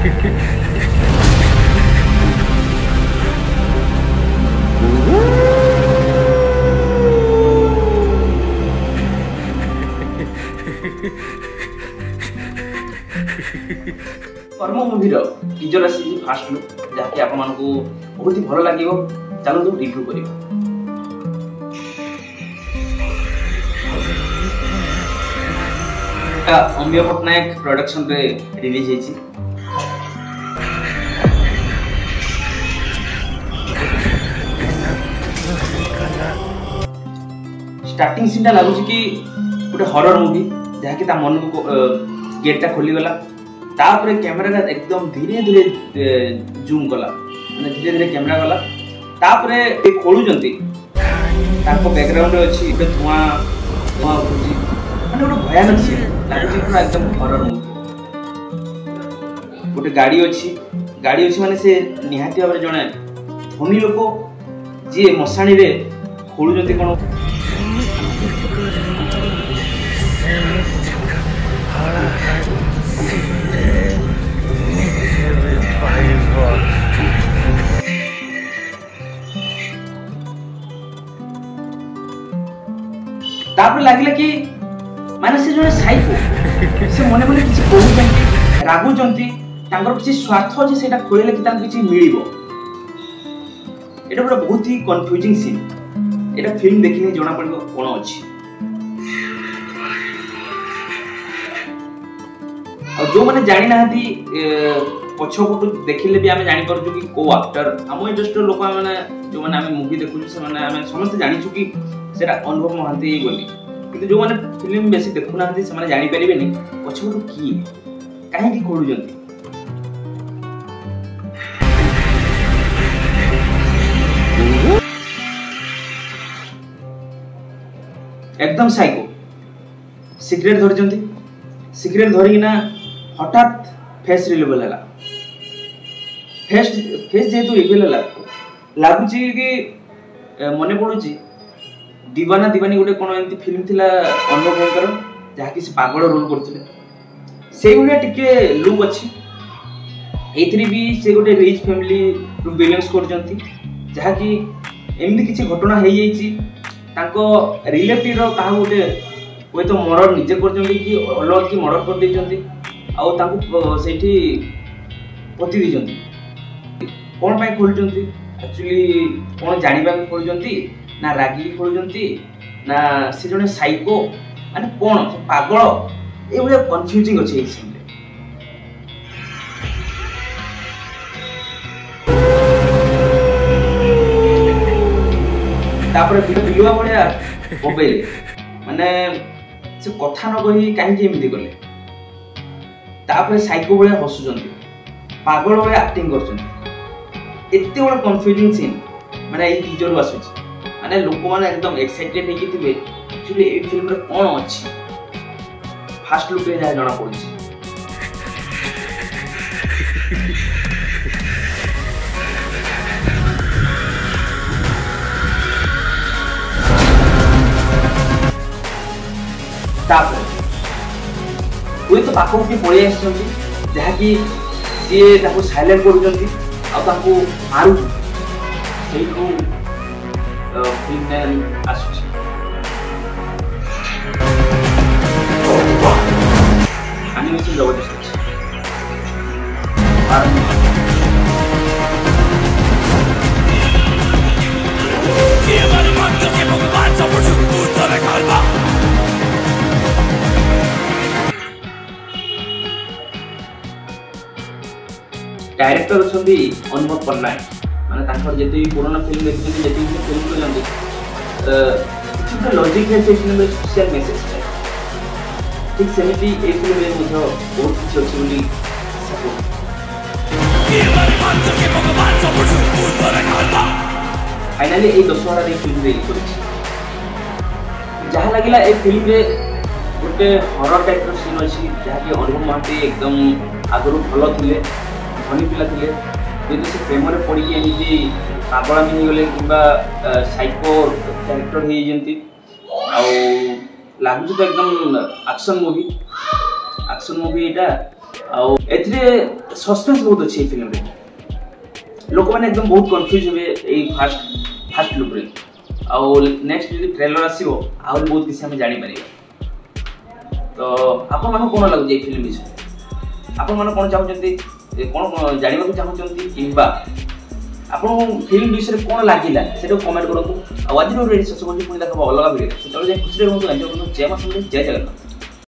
कर्म मूवीर टीजर आसी fast look जहाँकि आप बहुत ही भल लगे चलते रिव्यू कर अम्बिय पट्टनायक प्रोडक्शन रे रिलीज होती स्टार्टिंग सीन टा लगुच कि गोटे हॉरर मूवी जहाँकि मन को गेटा खोलीगला तापर कैमरा एकदम धीरे धीरे जूम कला माने धीरे धीरे कैमरा गला तापर खोलुचंती ताको बैकग्राउंड अच्छी धुआं धुआं उठुची माने गोटे भयानक सीन लागुची पूरा एकदम हॉरर मूवी गोटे गाड़ी अच्छी माने से निहाती भाव जड़े धनी लोक जी मशाणी रे खोलुचंती कोन तापर लगे कि माने से जो साइको से मने मने किसी कहउचंती रागुचंती तांकर किसी स्वार्थ अछि सेटा खोलेले कि तांको किसी मिलिबो एटा बड़ा बहुत ही कंफ्यूजिंग सीन एटा फिल्म देखिने जणा पड़िबो कोन अछि और जो माने जानि नाहती पछपटु देखिले भी आमे जानि परजु कि को एक्टर हम जस्ट लोक माने जो माने आमे मूवी देखु से माने आमे समस्त जानि छु कि सेटा अनुभव महांती बोली किंतु जो माने फिल्म बेसी देखु नाहती से माने जानि परिबेनी पछपटु की काहे की खोलु जंती एकदम साइको सिगरेट धर जंती सिगरेट धरि ना हठात फेस रिवील हला फेस जेतु रिवील हला लागुची कि मने पडुची दीवाना दीवानी गोटे कोन एंती फिल्म थिला अनुभव भयंकर जहा कि से पागल रोल करथिले सेई गुडिया टिके लुक अछि एथरी भी से गोटे रिच फैमिली रु बिलोंग्स करजंती जहा कि एमदी किछि घटना हेई जाईची ताको रिलेटिव रो काहा गोटे ओय तो मर्डर निजे करजंती कि अलग की मर्डर कर देजंती आउ ताको सेठी पति दिजंती कोन पाई खोलजंती एक्चुअली कोन जानिबा खोलजंती ना रागी खोलजंती ना से जने साइको माने कोन पागल ए बडे कंफ्यूजिंग अछि ए सीन तापर बिलुआ बढिया मोबाइल माने से कथा न कहि काहे कि एमिति करले तापर साइको बढिया हसुजंती पागल बढिया एक्टिंग करछन एते बड कंफ्यूजिंग सीन माने ए टीजर आसुची माने लोक माने एकदम एक्साइटेड हे कि थिबे एक्चुअली ए फिल्म रे कोन अछि फास्ट लुक रे जाय जणा पड़छि तापर कोई तो पाखो के पळे आछंती जहा कि से ताको साइलेंट करूजंती आ ताको मारू सेही को फिल्म ने आछुची एनिमेशन जबरदस्त अछि के मन मन के भगवान सब कुछ तोरे कालबा डायरेक्टर अछंती अनुभव पट्टनायक माने तांकर जेते पुराना फिल्म देखि जेते फिल्म को जानते किछटा लॉजिक है से फिल्म में सोशल मैसेज है ठीक सेमिति ए फिल्म में मुझे बहुत कुछ अछि बोली सको के मन मन के भगवान सब कुछ तोरे कालबा फाइनली ए दशहरा रे फिल्म रिलीज करछि जहा लागिला ए फिल्म रे गोटे हॉरर टाइप रो सीन अछि जहा कि अनुभव महांती एकदम आगरु भलो थिले धनी पिला थिले यदि से प्रेम रे पड़ी एमिति पागल मिनि गले किबा साइको कैरेक्टर हे जेंती आ लागु तो एकदम एक्शन मूवी एटा आउ एथिरे सस्पेंस बहुत अच्छी फिल्म रे लोक माने एकदम बहुत कंफ्यूज हेबे ए फास्ट लुक रे आउ नेक्स्ट जो ट्रेलर आसीबो आउ बहुत किसी हम जानि परिबा तो आपन माने कोन लागु जे फिल्म विषय आपन माने कोन चाहउचंती कोन जानिबा को चाहउचंती किबा आपन फिल्म विषय कोन लागिला सेटो कमेंट करतु आ आज नो रेडी सच कोन पुनी देखबो अलग वीडियो सेतो जे खुशी रहू एंजॉय करू जय मां जय जगन्नाथ।